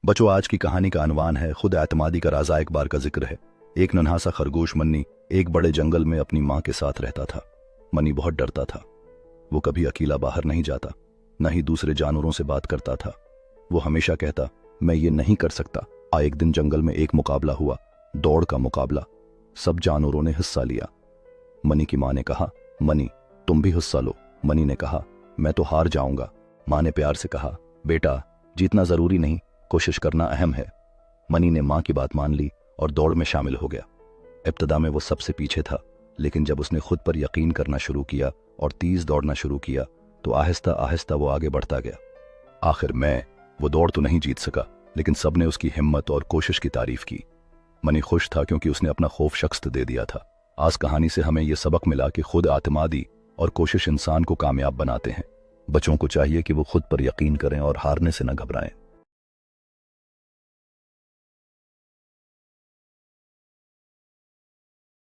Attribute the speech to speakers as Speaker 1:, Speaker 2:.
Speaker 1: बच्चों, आज की कहानी का अनवान है खुद एतमादी का राजा। एक बार का जिक्र है। एक नन्हा सा खरगोश मन्नी एक बड़े जंगल में अपनी माँ के साथ रहता था। मनी बहुत डरता था। वो कभी अकेला बाहर नहीं जाता, न ही दूसरे जानवरों से बात करता था। वो हमेशा कहता, मैं ये नहीं कर सकता। एक दिन जंगल में एक मुकाबला हुआ, दौड़ का मुकाबला। सब जानवरों ने हिस्सा लिया। मनी की माँ ने कहा, मनी तुम भी हिस्सा लो। मनी ने कहा, मैं तो हार जाऊंगा। माँ ने प्यार से कहा, बेटा जीतना जरूरी नहीं, कोशिश करना अहम है। मनी ने माँ की बात मान ली और दौड़ में शामिल हो गया। इब्तदा में वो सबसे पीछे था, लेकिन जब उसने खुद पर यकीन करना शुरू किया और तेज दौड़ना शुरू किया तो आहिस्ता आहिस्ता वो आगे बढ़ता गया। आखिर में वो दौड़ तो नहीं जीत सका, लेकिन सबने उसकी हिम्मत और कोशिश की तारीफ की। मनी खुश था क्योंकि उसने अपना खौफ शिकस्त दे दिया था। आज कहानी से हमें यह सबक मिला कि खुद आत्मादी और कोशिश इंसान को कामयाब बनाते हैं। बच्चों को चाहिए कि वो खुद पर यकीन करें और हारने से न घबराएं।